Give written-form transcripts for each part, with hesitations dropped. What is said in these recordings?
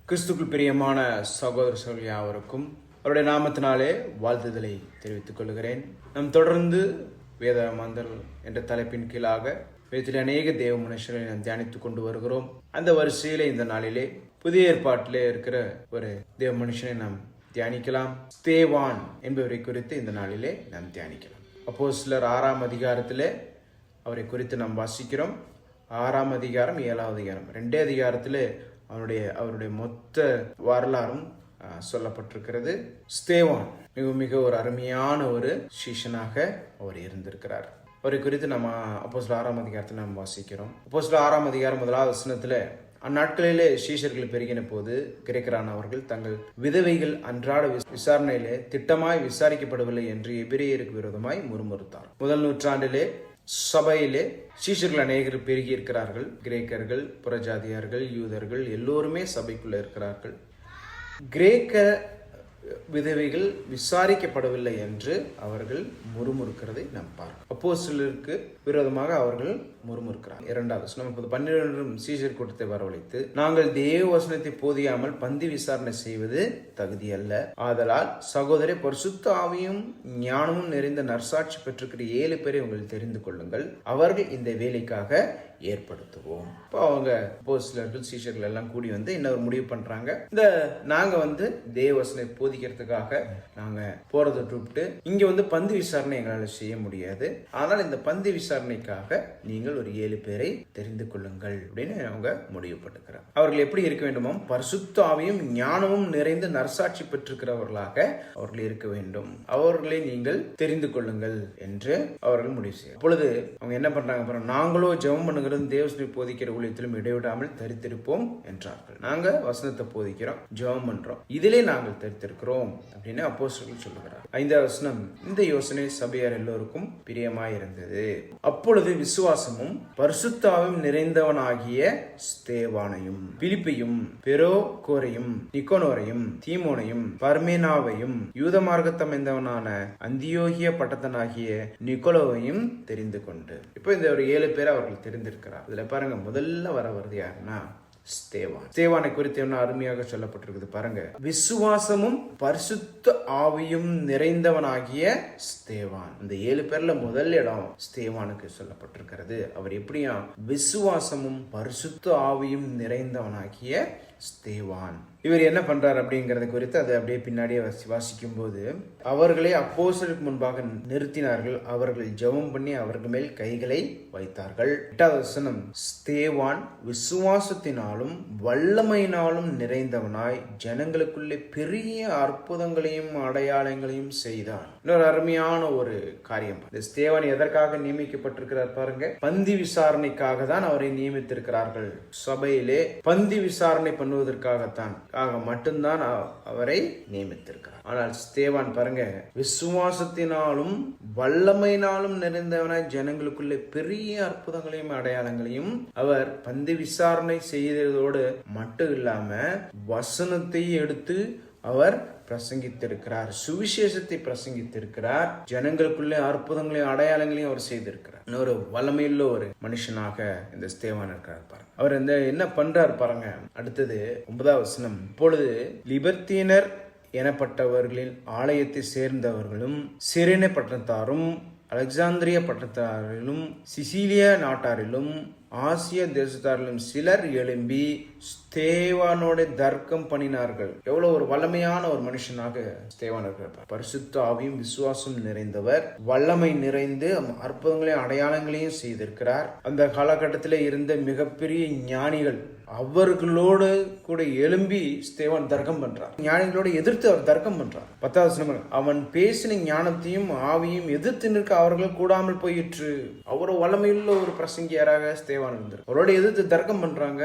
கிறிஸ்துக்குள் பிரியமான சகோதர யாவருக்கும் அவருடைய நாமத்தினாலே வாழ்த்துதலை தெரிவித்துக் கொள்கிறேன். நாம் தொடர்ந்து வேத மாந்தர் என்ற தலைப்பின் கீழாக வேதத்தில் அநேக தேவ மனுஷர்களை நாம் தியானித்துக் கொண்டு வருகிறோம். அந்த வரிசையிலே இந்த நாளிலே புதிய ஏற்பாட்டிலே இருக்கிற ஒரு தேவ மனுஷனை நாம் தியானிக்கலாம். ஸ்தேவான் என்பவரை குறித்து இந்த நாளிலே நாம் தியானிக்கலாம். அப்போஸ்தலர் 6ஆம் அதிகாரத்திலே அவரை குறித்து நாம் வாசிக்கிறோம். 6ஆம் அதிகாரம் 7ஆம் அதிகாரம் 2 அதிகாரத்திலே அவருடைய மொத்த வரலாறும் சொல்லப்பட்டிருக்கிறது. ஸ்தேவான் மிக ஒரு அருமையான ஒரு சீஷனாக அவர் இருந்திருக்கிறார். அவரை குறித்து நம்ம அப்போஸ்தலர் 6ஆம் அதிகாரத்தில் நாம் வாசிக்கிறோம். அப்போஸ்தலர் 6ஆம் அதிகாரம் 1ஆவது வசனத்துல, அந்நாட்களிலே சீஷர்கள் பெருகின போது கிரேக்கரானவர்கள் தங்கள் விதவைகள் அன்றாட விசாரணையிலே திட்டமாய் விசாரிக்கப்படவில்லை என்று எபிரேயருக்கு விரோதமாய் முறுமுறுத்தார். முதல் நூற்றாண்டிலே சபையிலே சீஷர்கள் அநேகர் பெருகி இருக்கிறார்கள். கிரேக்கர்கள், புறஜாதியார்கள், யூதர்கள் எல்லோருமே சபைக்குள்ள இருக்கிறார்கள். கிரேக்க விதவைகள் விசாரிக்கப்படவில்லை என்று அவர்கள் முறுமுறுக்கிறதை நாம் பார்க்கிறோம். அப்போஸ்தலருக்கு விரோதமாக அவர்கள் முறுமுறுக்கிறார். 2வது வசனம், 12 சீஷர் கூட்டத்தை வரவழைத்து, நாங்கள் தேவ வசனத்தை போதியாமல் பந்தி விசாரணை செய்வது தகுதி அல்ல. ஆதலால் சகோதரே, பரிசுத்த ஆவியும் ஞானமும் நிறைந்த நற்சாட்சி பெற்றிருக்கிற 7 பேரை உங்கள் தெரிந்து கொள்ளுங்கள். அவர்கள் இந்த வேலைக்காக ஏற்படுத்துவோம். இப்போ அவங்க அப்போஸ்தலர்கள் சீஷர்கள் எல்லாம் கூடி வந்து இன்னொரு முடிவு பண்றாங்க. நாங்க தேவ வசனத்தை போதிக்கிறதுக்காக நாங்க போறதை விட்டு இங்க பந்தி விசாரணை எங்களால் செய்ய முடியாது. ஆனால் இந்த பந்தி விசாரணைக்காக நீங்கள் ஒரு 7 பேரை தெரிந்து கொள்ளுங்கள் அப்படின்னு அவங்க முடிவு பண்ணுகிறார். அவர்கள் எப்படி இருக்க வேண்டுமோ, பரிசுத்த ஆவியும் ஞானமும் நிறைந்து நற்சாட்சி பெற்றிருக்கிறவர்களாக அவர்கள் இருக்க வேண்டும். அவர்களை நீங்கள் தெரிந்து கொள்ளுங்கள் என்று அவர்கள் முடிவு செய்ய. அப்பொழுது அவங்க என்ன பண்றாங்க, நாங்களோ ஜெபம் பண்ணுகிற தேவசனை போதிக்கிற ஊழியத்திலும் இடைவிடாமல் தரித்திருப்போம் என்றார்கள். நாங்க வசனத்தை போதிக்கிறோம், ஜெபம் பண்றோம், இதிலே நாங்கள் தரித்திருக்கிறோம் அப்படின்னு அப்போஸ்தலர்கள் சொல்லுகிறார். 5வது வசனம், இந்த யோசனை சபையார் எல்லோருக்கும் பிரியமாய் இருந்தது. அப்பொழுது விசுவாசமும் பரிசுத்தாவும் நிறைந்தவனாகிய ஸ்தேவானையும் பிலிப்பையும் பெரோகோரையும் நிக்கோனோரையும் தீமோனையும் பர்மேனாவையும் யூத மார்க்கத்தமைந்தவனான அந்தியோகிய பட்டத்தனாகிய நிக்கோலோவையும் தெரிந்து கொண்டு. இப்போ இந்த ஒரு 7 பேர் அவர்கள் தெரிந்திருக்கிறார். இதுல பாருங்க, முதல்ல வருது யாருன்னா ஸ்தேவான். ஸ்தேவானை குறித்து என்ன அருமையாக சொல்லப்பட்டிருக்குது பாருங்க. விசுவாசமும் பரிசுத்த ஆவியும் நிறைந்தவனாகிய ஸ்தேவான். இந்த 7 பேர்ல முதல் இடம் ஸ்தேவானுக்கு சொல்லப்பட்டிருக்கிறது. அவர் எப்படியா, விசுவாசமும் பரிசுத்த ஆவியும் நிறைந்தவனாகிய ஸ்தேவான். இவர் என்ன பண்றார் அப்படிங்கறது குறித்து அதை அப்படியே பின்னாடியே வாசிக்கும் போது, அவர்களை அப்போஸ்தலருக்கு முன்பாக நிறுத்தினார்கள். அவர்கள் ஜெபம் பண்ணி அவர்கள் மேல் கைகளை வைத்தார்கள். 8வது வசனம், ஸ்தேவான் விசுவாசத்தினாலும் வல்லமையினாலும் நிறைந்தவனாய் ஜனங்களுக்குள்ளே பெரிய அற்புதங்களையும் அடையாளங்களையும் செய்தான். இன்னொரு அருமையான ஒரு காரியம். இந்த ஸ்தேவான் எதற்காக நியமிக்கப்பட்டிருக்கிறார் பாருங்க. பந்தி விசாரணைக்காக தான் அவரை நியமித்திருக்கிறார்கள். சபையிலே பந்தி விசாரணை பண்ணுவதற்காகத்தான் மட்டும்தான் அவரை நியமித்திருக்கிறார். ஆனால் ஸ்தேவான் பாருங்க, விசுவாசத்தினாலும் வல்லமையினாலும் நிறைந்தவனாய் ஜனங்களுக்குள்ளே பெரிய அற்புதங்களையும் அடையாளங்களையும் அவர் பந்தி விசாரணை செய்ததோடு மட்டும் இல்லாம வசனத்தை எடுத்து அவர் பிரசங்கித்திருக்கிறார், சுவிசேஷத்தை பிரசங்கித்திருக்கிறார், ஜனங்களுக்குள்ளே அற்புதங்களையும் அடையாளங்களையும் அவர் செய்திருக்கிறார். இன்னொரு வல்லமையுள்ள ஒரு மனுஷனாக இந்த ஸ்தேவான் இருக்கிறார் பாருங்க. அவர் என்ன பண்றார் பாருங்க. அடுத்தது 9வது வசனம், இப்பொழுது லிபர்த்தீனர் எனப்பட்டவர்களின் ஆலயத்தை சேர்ந்தவர்களும் சிரேனே பட்டணத்தாரும் அலெக்சாந்திரிய பட்டணத்தாரிலும் சிசிலியா நாட்டாரிலும் ஆசிய தேசத்தாரிலும் சிலர் எழும்பி ஸ்தேவானோட தர்க்கம் பண்ணினார்கள். எவ்வளவு ஒரு வல்லமையான ஒரு மனுஷனாக ஸ்தேவான் இருக்கிறார். பரிசுத்த ஆவியும் விசுவாசம் நிறைந்தவர், வல்லமை நிறைந்து அற்புதங்களையும் அடையாளங்களையும் செய்திருக்கிறார். அந்த காலகட்டத்தில் இருந்த மிகப்பெரிய ஞானிகள் அவர்களோடு கூட எழும்பி ஸ்தேவான் தர்க்கம் பண்றார். ஞானிகளோடு எதிர்த்து அவர் தர்க்கம் பண்றார். 10வது வசனம், அவன் பேசின ஞானத்தையும் ஆவியும் எதிர்த்து நிற்க அவர்கள் கூடாமல் போயிற்று. அவரு வல்லமையுள்ள ஒரு பிரசங்கியராக ஸ்தேவான் இருந்தார். அவரோட எதிர்த்து தர்க்கம் பண்றாங்க.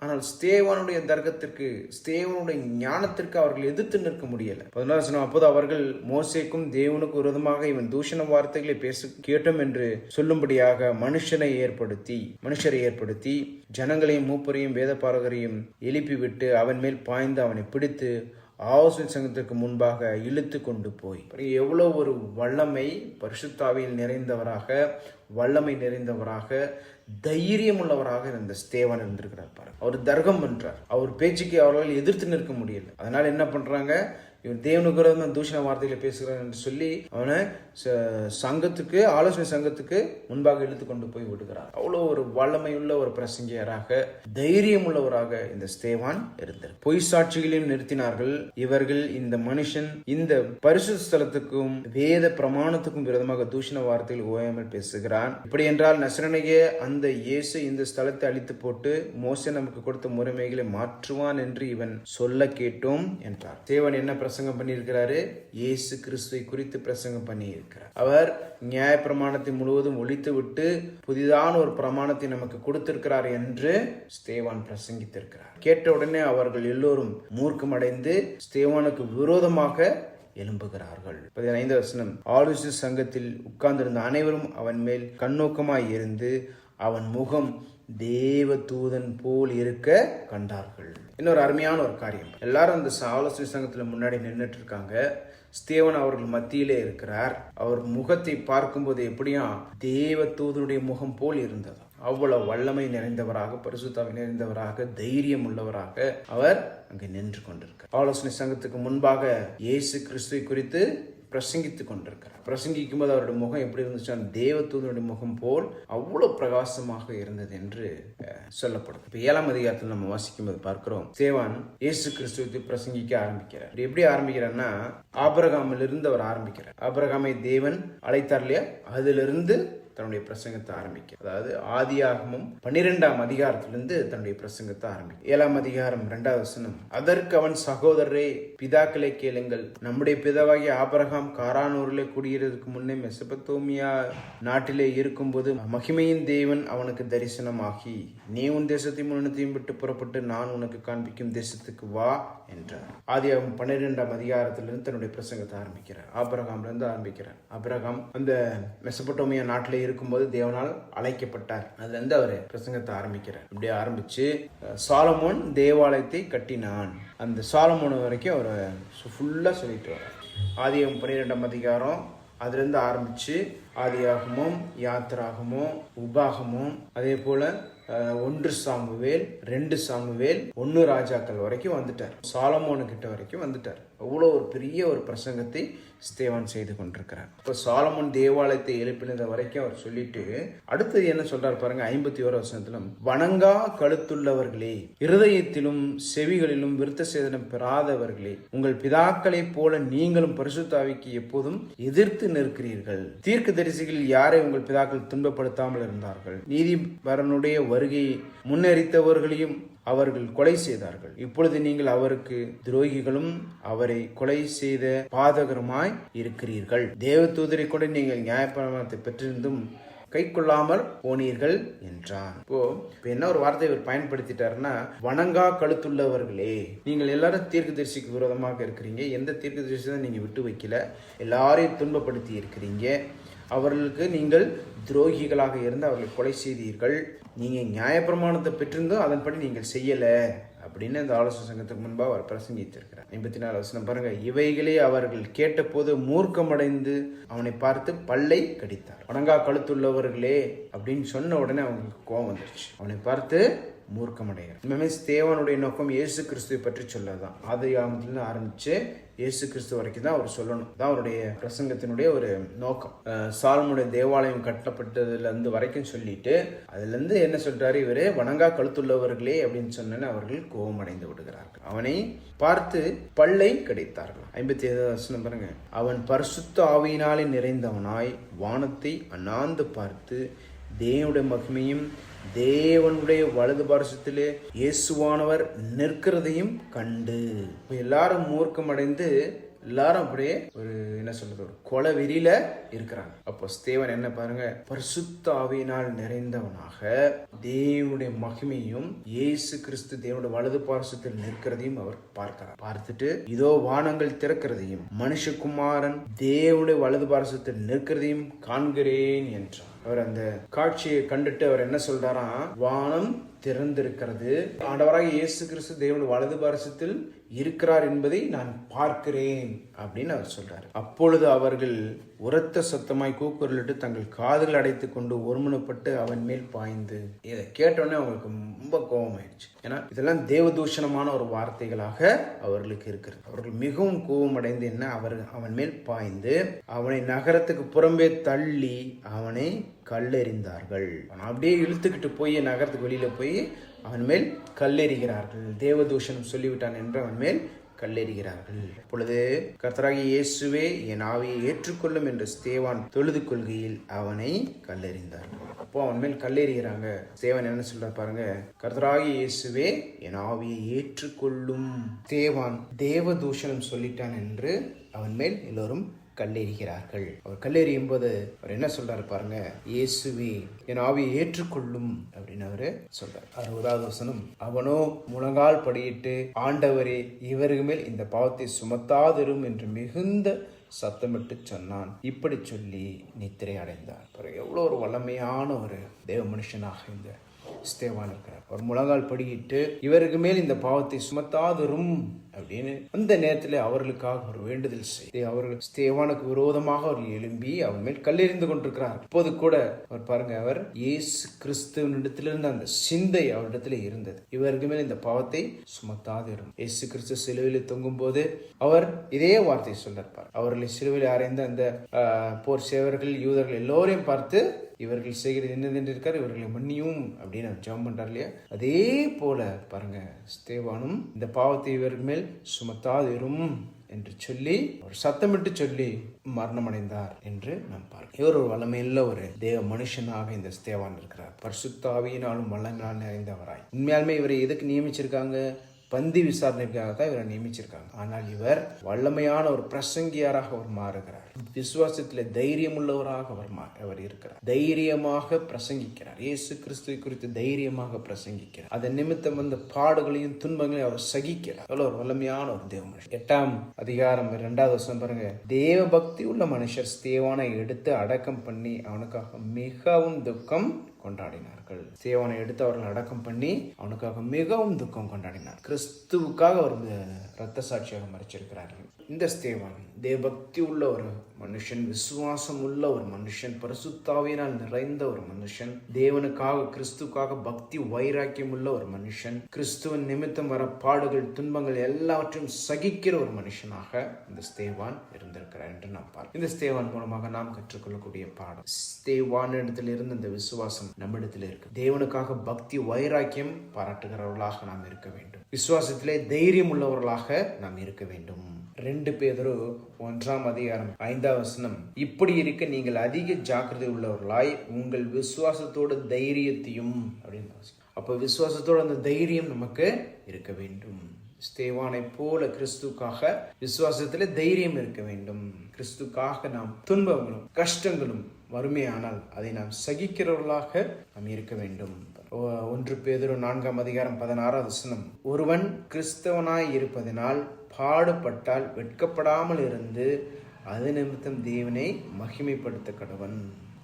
ஆனால் ஸ்தேவானுடைய தர்க்கத்திற்கு, ஸ்தேவானுடைய ஞானத்திற்கு அவர்கள் எதிர்த்து நிற்க முடியல. 11வது வசனம், அப்போது அவர்கள் மோசேக்கும் தேவனுக்கு விரோதமாக இவன் தூஷண வார்த்தைகளை பேச கேட்டோம் என்று சொல்லும்படியாக மனுஷரை ஏற்படுத்தி ஜனங்களையும் மூப்பரையும் வேதபாரகரையும் எழுப்பி விட்டு அவன் மேல் பாய்ந்து அவனை பிடித்து ஆலோசனை சங்கத்திற்கு முன்பாக இழுத்து கொண்டு போய். எவ்வளவு ஒரு வல்லமை, பரிசுத்த ஆவியில் நிறைந்தவராக, வல்லமை நிறைந்தவராக, தைரியம் உள்ளவராக இருந்த ஸ்தேவான் இருந்திருக்கிறார் பாருங்க. அவர் தர்க்கம் பண்றார். அவர் பேச்சுக்கு அவர்களால் எதிர்த்து நிற்க முடியல. அதனால என்ன பண்றாங்க, இவர் தேவனுக்கு விரோதமா தூஷண வார்த்தைகளை பேசுகிறார் என்று சொல்லி அவனை சங்கத்துக்கு, ஆலோசனை சங்கத்துக்கு முன்பாக இழுத்து கொண்டு போய் விடுகிறார். அவ்வளவு ஒரு வல்லமையுள்ள ஒரு பிரசங்கியராக, தைரியம் உள்ளவராக இந்த ஸ்தேவான் இருந்தார். பொய் சாட்சிகளையும் நிறுத்தினார்கள். இவர்கள் இந்த மனுஷன் இந்த பரிசுத்த ஸ்தலத்துக்கும் வேத பிரமாணத்துக்கும் விரோதமாக தூஷண வார்த்தைகள் ஓயாமல் பேசுகிறான். இப்படி என்றால் நசரேயனாகிய அந்த இயேசு இந்த ஸ்தலத்தை அழித்து போட்டு மோசே நமக்கு கொடுத்த முறைமைகளை மாற்றுவான் என்று இவன் சொல்ல கேட்டோம் என்றார். ஸ்தேவான் என்ன பிரசங்கம் பண்ணியிருக்கிறாரு? இயேசு கிறிஸ்துவை குறித்து பிரசங்கம் பண்ணி இருக்கிறார். அவர் நியாய பிரமாணத்தை முழுவதும் ஒழித்து விட்டு புதிதான ஒரு பிரமாணத்தை நமக்கு கொடுத்திருக்கிறார் என்று ஸ்தேவான் பிரசங்கித்திருக்கிறார். கேட்ட உடனே அவர்கள் எல்லோரும் மூர்க்கமடைந்து ஸ்தேவானுக்கு விரோதமாக எழும்புகிறார்கள். 15 வசனம். ஆலோசனை சங்கத்தில் உட்கார்ந்திருந்த அனைவரும் அவன் மேல் கண்ணோக்கமாய் இருந்து அவன் முகம் தேவ தூதன் போல் இருக்க கண்டார்கள். இன்னொரு அருமையான ஒரு காரியம், எல்லாரும் அந்த ஆலோசனை சங்கத்துல முன்னாடி நின்றுட்டு இருக்காங்க. ஸ்தேவான் அவர்கள் மத்தியிலே இருக்கிறார். அவர் முகத்தை பார்க்கும்போது எப்படியும் தேவ தூதனுடைய முகம் போல் இருந்தது. அவ்வளவு வல்லமை நிறைந்தவராக, பரிசுத்தாவை நிறைந்தவராக, தைரியம் உள்ளவராக அவர் அங்கே நின்று கொண்டிருக்கிறார். ஆலோசனை சங்கத்துக்கு முன்பாக இயேசு கிறிஸ்துவை குறித்து பிரசங்கித்துக் கொண்டிருக்கிறார். பிரசங்கிக்கும் போது அவருடைய முகம் எப்படி இருந்துச்சு? தேவதூதனுடைய முகம் போல் அவ்வளவு பிரகாசமாக இருந்தது என்று சொல்லப்படுது. இப்ப 7ஆம் அதிகாரத்தில் நம்ம வாசிக்கும் போது பார்க்கிறோம், ஸ்தேவான் இயேசு கிறிஸ்துவை பிரசங்கிக்க ஆரம்பிக்கிறார். எப்படி ஆரம்பிக்கிறார்னா, ஆபிரகாமிலிருந்து அவர் ஆரம்பிக்கிறார். ஆபிரகாமை தேவன் அழைத்தார் இல்லையா, அதிலிருந்து தன்னுடைய பிரசங்கத்தை ஆரம்பிக்க. அதாவது ஆதியாகமம் 12ஆம் அதிகாரத்திலிருந்து தன்னுடைய பிரசங்கத்தை ஆரம்பிக்க. 7ஆம் அதிகாரம் 2வது வசனம். அதற்கு அவன், சகோதரரே, பிதாக்களை கேளுங்கள். நம்முடைய பிதாவாகிய ஆபிரகாம் காரானூரிலே குடியேறதுக்கு முன்னே மெசொப்பொத்தேமியா நாட்டிலே இருக்கும்போது மகிமையின் தேவன் அவனுக்கு தரிசனமாகி, நீ உன் தேசத்தையும் உன்னத்தையும் விட்டு புறப்பட்டு நான் உனக்கு காண்பிக்கும் தேசத்துக்கு வா என்றார். ஆதியாகமம் 12ஆம் அதிகாரத்திலிருந்து தன்னுடைய பிரசங்கத்தை ஆரம்பிக்கிறார். ஆபிரகாம்ல இருந்து ஆரம்பிக்கிறார். ஆபிரகாம் அந்த மெசொப்பொத்தேமியா நாட்டிலே இருக்கும்போது தேவனால் அழைக்கப்பட்டார். அதுல இருந்து அவர் பிரசங்கத்தை ஆரம்பிக்கிறார். இப்படி ஆரம்பிச்சு சாலமோன் தேவாலயத்தை கட்டினான். அந்த சாலமோன் வரைக்கும் அவர் ஃபுல்லா சொல்லிட்டு வர. ஆதியாகமம் 12ஆம் அதிகாரம் அதுல இருந்து ஆரம்பிச்சு ஆதியாகமும், யாத்திராகமும், உபாகமும், அதே போல 1 சாமுவேல், 2 சாமுவேல், 1 ராஜாக்கள் வரைக்கும் வந்துட்டார். சாலமோனு கிட்ட வரைக்கும் வந்துட்டார். அவ்வளோ ஒரு பெரிய ஒரு பிரசங்கத்தை ஸ்தேவான் செய்து கொண்டிருக்கிறார். இப்போ சாலமோன் தேவாலயத்தை எழுப்பினது வரைக்கும் அவர் சொல்லிட்டு அடுத்தது என்ன சொல்றாரு பாருங்க. 51 வசனத்திலும், வணங்கா கழுத்துள்ளவர்களே, இருதயத்திலும் செவிகளிலும் விருத்த சேதனம் பெறாதவர்களே, உங்கள் பிதாக்களை போல நீங்களும் பரிசுத்த ஆவிக்கு எப்போதும் எதிர்த்து நிற்கிறீர்கள். தீர்க்கதரிசிகள் யாரை உங்கள் பிதாக்கள் துன்பப்படுத்தாமல் இருந்தார்கள்? நீதிபரனுடைய வருகையை முன்னறித்தவர்களையும் அவர்கள் கொலை செய்தார்கள். இப்பொழுது நீங்கள் அவருக்கு துரோகிகளும் அவரை கொலை செய்த பாதகருமாய் இருக்கிறீர்கள். தேவதூதரை கூட நீங்கள் நியாயப்பிரமாணத்தை பெற்றிருந்தும் கை கொள்ளாமல் போனீர்கள் என்றான். இப்போ என்ன ஒரு வார்த்தை இவர் பயன்படுத்திட்டாருன்னா, வணங்கா கழுத்துள்ளவர்களே, நீங்கள் எல்லாரும் தீர்க்கதரிசிக்கு விரோதமாக இருக்கிறீங்க. எந்த தீர்க்கதரிசி தான் நீங்க விட்டு வைக்கல, எல்லாரையும் துன்பப்படுத்தி இருக்கிறீங்க. அவர்களுக்கு நீங்கள் துரோகிகளாக இருந்து அவர்களை கொலை செய்தீர்கள். நீங்க நியாயப்பிரமாணத்தை பெற்றிருந்தோம், அதன்படி நீங்கள் செய்யல அப்படின்னு இந்த ஆலோசனை சங்கத்துக்கு முன்பாக அவர் பிரசங்கித்திருக்கிறார். 54 வசனம் பாருங்க. இவைகளே அவர்கள் கேட்டபோது மூர்க்கமடைந்து அவனை பார்த்து பல்லை கடித்தார். வணங்கா கழுத்துள்ளவர்களே அப்படின்னு சொன்ன உடனே அவங்களுக்கு கோபம் வந்துருச்சு. அவனை பார்த்து மூர்க்கமடைகிறார். இனிமே ஸ்தேவானுடைய நோக்கம் இயேசு கிறிஸ்துவை பற்றி சொல்லதான். ஆதியாகமத்திலிருந்து ஆரம்பிச்சு இயேசு கிறிஸ்து வரைக்கும் தான் அவர் சொல்லணும். தான் அவருடைய பிரசங்கத்தினுடைய ஒரு நோக்கம். சாலமோனுடைய தேவாலயம் கட்டப்பட்டதுல இருந்து வரைக்கும் சொல்லிட்டு அதுல இருந்து என்ன சொல்றாரு இவரு, வணங்கா கழுத்துள்ளவர்களே அப்படின்னு சொன்ன அவர்கள் கோபம் அடைந்து விடுகிறார்கள். அவனை பார்த்து பல்லை கடித்தார்கள். 57 வசனம் பாருங்க. அவன் பரிசுத்த ஆவியினாலே நிறைந்தவனாய் வானத்தை அண்ணாந்து பார்த்து தேவனுடைய மகிமையும் தேவனுடைய வலது பார்சத்திலே இயேசுவானவர் நிற்கிறதையும் கண்டு. எல்லாரும் மூர்க்கம் அடைந்து எல்லாரும் அப்படியே ஒரு என்ன சொல்றது, ஒரு கொலை வெறியில இருக்கிறாங்க. அப்போ ஸ்தேவான் என்ன பாருங்க, பரிசுத்த ஆவியினால் நிறைந்தவனாக தேவனுடைய மகிமையும் இயேசு கிறிஸ்து தேவனுடைய வலது பார்சத்தில் நிற்கிறதையும் அவர் பார்க்கிறார். பார்த்துட்டு இதோ வானங்கள் திறக்கிறதையும் மனுஷகுமாரன் தேவனுடைய வலது பார்சத்தில் நிற்கிறதையும் காண்கிறேன் என்றார். அவர் அந்த காட்சியை கண்டுட்டு அவர் என்ன சொல்றாராம், வானம் திறந்திருக்கிறது, ஆண்டவராக இயேசு கிறிஸ்து தேவனுடைய வலது பார்சத்தில் இருக்கிறார் என்பதை நான் பார்க்கிறேன் அப்படின்னு அவர் சொல்றாரு. அப்பொழுது அவர்கள் உரத்த சத்தமாய் கூக்குரலிட்டு தங்கள் காதுகள் அடைத்துக் கொண்டு ஒருமனப்பட்டு அவன் மேல் பாய்ந்து. இதை கேட்டோடனே அவங்களுக்கு ரொம்ப கோபமாயிடுச்சு. ஏன்னா இதெல்லாம் தேவதூஷணமான ஒரு வார்த்தைகளாக அவர்களுக்கு இருக்கிறது. அவர்கள் மிகவும் கோபம் அடைந்து அவன் மேல் பாய்ந்து அவனை நகரத்துக்கு புறம்பே தள்ளி அவனை கல்லெறிந்தார்கள். அப்படியே இழுத்துக்கிட்டு போய் நகரத்துக்கு வெளியில போய் அவன் மேல் கல்லெறிகிறார்கள். தேவதூஷணம் சொல்லிவிட்டான் என்று அவன் மேல் கல்லெறிகிறார்கள். அப்பொழுது கர்த்தராகிய இயேசுவே என் ஆவியை ஏற்றுக்கொள்ளும் என்று ஸ்தேவான் தொழுது கொள்கையில் அவனை கல்லெறிந்தார்கள். அப்போ அவன் மேல் கல்லெறிகிறாங்க. ஸ்தேவான் என்ன சொல்ற பாருங்க, கர்த்தராகிய இயேசுவே என் ஆவியை ஏற்றுக்கொள்ளும். ஸ்தேவான் தேவதூஷணம் சொல்லிட்டான் என்று அவன் மேல் எல்லோரும் கல்லெறிகிறார்கள். அவர் கல்லெறியும் போது அவர் என்ன சொல்றாரு பாருங்க, இயேசுவே என் ஆவியை ஏற்றுக்கொள்ளும் அப்படின்னு அவரு சொல்றாரு. 60வது வசனம், அவனோ முழங்கால் படியிட்டு ஆண்டவரே இவருக்கு மேல் இந்த பாவத்தை சுமத்தாதிரும் என்று மிகுந்த சத்தமிட்டு சொன்னான். இப்படி சொல்லி நித்திரை அடைந்தார். எவ்வளவு ஒரு வல்லமையான ஒரு தேவ மனுஷனாக இந்த ஸ்தேவான் இருக்கிறார். ஒரு முழங்கால் படியிட்டு இவருக்கு மேல் இந்த பாவத்தை சுமத்தாதிரும் அப்படின்னு அந்த நேரத்தில் அவர்களுக்காக ஒரு வேண்டுதல் செய்து அவர்கள் ஸ்தேவானுக்கு விரோதமாக அவர்கள் எழும்பி அவன் மேல் கல்லெறிந்து கொண்டிருக்கிறார். இப்போது கூட அவர் பாருங்க, அவர் இயேசு கிறிஸ்துவனிடத்திலிருந்து அந்த சிந்தை அவரிடத்துல இருந்தது. இவருக்கு மேல் இந்த பாவத்தை சுமத்தாதிரும். இயேசு கிறிஸ்து சிலுவையில் தொங்கும் போது அவர் இதே வார்த்தையை சொல்லிருப்பார். அவர்களை சிலுவையில் அறைந்த அந்த போர் சேவர்கள் யூதர்கள் எல்லோரையும் பார்த்து இவர்கள் செய்கிறது என்னதென்று இருக்கார், இவர்களை மன்னியும் அப்படின்னு ஜெபம் பண்றார் இல்லையா? அதே போல பாருங்க, ஸ்தேவானும் இந்த பாவத்தை இவர்கள் மேல் சுமத்தாதிரும் என்று சொல்லி ஒரு சத்தமிட்டு சொல்லி மரணம் அடைந்தார் என்று நாம் பார்க்கிறோம். இவர் ஒரு வல்லமையுள்ள ஒரு தேவ மனுஷனாக இந்த ஸ்தேவான் இருக்கிறார். பரிசுத்த ஆவியினாலும் வல்லமையால் நிறைந்தவராய். உண்மையாலுமே இவரை எதுக்கு நியமிச்சிருக்காங்க? பந்தி விசாரணைக்காக தான் இவரை நியமிச்சிருக்காங்க. ஆனால் இவர் வல்லமையான ஒரு பிரசங்கியாராக அவர் மாறுகிறார். விசுவாசத்துல தைரியம் உள்ளவராக அவர் இருக்கிறார். தைரியமாக பிரசங்கிக்கிறார். இயேசு கிறிஸ்துவை குறித்து தைரியமாக பிரசங்கிக்கிறார். அதன் நிமித்தம் வந்த பாடுகளையும் துன்பங்களையும் அவர் சகிக்கிறார். ஒரு வல்லமையான ஒரு தேவ மனுஷன். 8ஆம் அதிகாரம் 2வது வசனம் பாருங்க, தேவ பக்தி உள்ள மனுஷர் ஸ்தேவானை எடுத்து அடக்கம் பண்ணி அவனுக்காக மிகவும் துக்கம் கொண்டாடினார்கள். ஸ்தேவானை எடுத்து அவர்கள் அடக்கம் பண்ணி அவனுக்காக மிகவும் துக்கம் கொண்டாடினார். கிறிஸ்துவுக்காக அவர் இரத்த சாட்சியாக மறிச்சிருக்கிறார்கள். இந்த ஸ்தேவான் தேவபக்தி உள்ள ஒரு மனுஷன், விசுவாசம் உள்ள ஒரு மனுஷன், பரிசுத்த ஆவியினால் நிறைந்த ஒரு மனுஷன், தேவனுக்காக கிறிஸ்துக்காக பக்தி வைராக்கியம் உள்ள ஒரு மனுஷன், கிறிஸ்துவின் நிமித்தம் வர பாடுகள் துன்பங்கள் எல்லாவற்றையும் சகிக்கிற ஒரு மனுஷனாக இந்த ஸ்தேவான் இருந்திருக்கிறார் என்று நாம் பார்க்கிறோம். இந்த ஸ்தேவான் மூலமாக நாம் கற்றுக்கொள்ளக்கூடிய பாடம், ஸ்தேவான் இடத்தில் இருந்து இந்த விசுவாசம் நம்மிடத்தில் இருக்கு. தேவனுக்காக பக்தி வைராக்கியம் பாராட்டுகிறவர்களாக நாம் இருக்க வேண்டும். விசுவாசத்திலே தைரியம் உள்ளவர்களாக நாம் இருக்க வேண்டும். 2 பேதுரு 1ஆம் அதிகாரம் 5வது வசனம், இப்படி இருக்க நீங்கள் அதிக ஜாக்கிரதை உள்ளவர்களாய் உங்கள் விசுவாசத்தோட தைரியத்தையும் அப்படின்னு. அப்ப விசுவாசத்தோட அந்த தைரியம் நமக்கு இருக்க வேண்டும். ஸ்தேவானை போல கிறிஸ்துக்காக விசுவாசத்துல தைரியம் இருக்க வேண்டும். கிறிஸ்துக்காக நாம் துன்பங்களும் கஷ்டங்களும் வறுமையானால் அதை நாம் சகிக்கிறவர்களாக நாம் இருக்க வேண்டும். 1 பேதுரு 4ஆம் அதிகாரம் 16வது வசனம், ஒருவன் கிறிஸ்தவனாய் இருப்பதனால் பாடுபட்டால் வெட்கப்படாமல் இருந்து அது நிமித்தம் தேவனை மகிமைப்படுத்த கடவன்.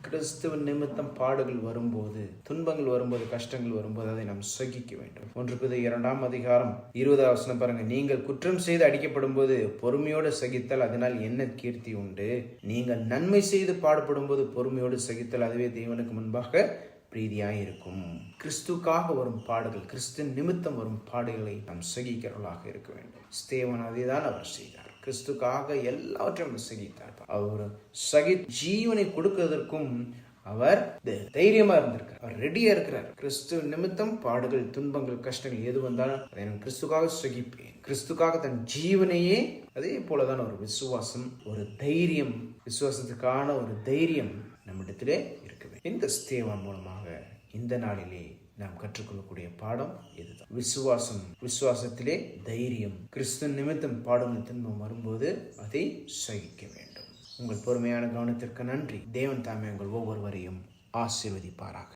கிறிஸ்துவின் நிமித்தம் பாடுகள் வரும்போது, துன்பங்கள் வரும்போது, கஷ்டங்கள் வரும்போது அதை நாம் சகிக்க வேண்டும். 1 பேதுரு 2ஆம் அதிகாரம் 20வது வசனம் பாருங்க, நீங்கள் குற்றம் செய்து அடிக்கப்படும் போது பொறுமையோடு சகித்தால் அதனால் என்ன கீர்த்தி உண்டு? நீங்கள் நன்மை செய்து பாடுபடும் போது பொறுமையோடு சகித்தால் அதுவே தேவனுக்கு முன்பாக பிரீதியாய் இருக்கும். கிறிஸ்துக்காக வரும் பாடுகள், கிறிஸ்து நிமித்தம் வரும் பாடுகளை நாம் சகிக்கிறவர்களாக இருக்க வேண்டும். ஸ்தேவான் அதைதான் அவர் செய்தார். கிறிஸ்துக்காக எல்லாவற்றையும் சகித்தார். அவர் ஜீவனை கொடுக்கிறதற்கும் அவர் தைரியமா இருந்திருக்கார். அவர் ரெடியா இருக்கிறார். கிறிஸ்து நிமித்தம் பாடுகள் துன்பங்கள் கஷ்டங்கள் எது வந்தாலும் அதை நான் கிறிஸ்துக்காக சகிப்பேன். கிறிஸ்துக்காக தன் ஜீவனையே. அதே போலதான் ஒரு விசுவாசம், ஒரு தைரியம், விசுவாசத்துக்கான ஒரு தைரியம் நம்மிடத்திலே இருக்க வேண்டும். இந்த ஸ்தேவான் மூலமாக இந்த நாளிலே நாம் கற்றுக்கொள்ளக்கூடிய பாடம் இதுதான். விசுவாசத்திலே தைரியம், கிறிஸ்து நிமித்தம் பாடும் துன்பம் வரும்போது அதை சகிக்க வேண்டும். உங்கள் பொறுமையான கவனத்திற்கு நன்றி. தேவன் தாமே உங்கள் ஒவ்வொருவரையும் ஆசீர்வதிப்பாராக.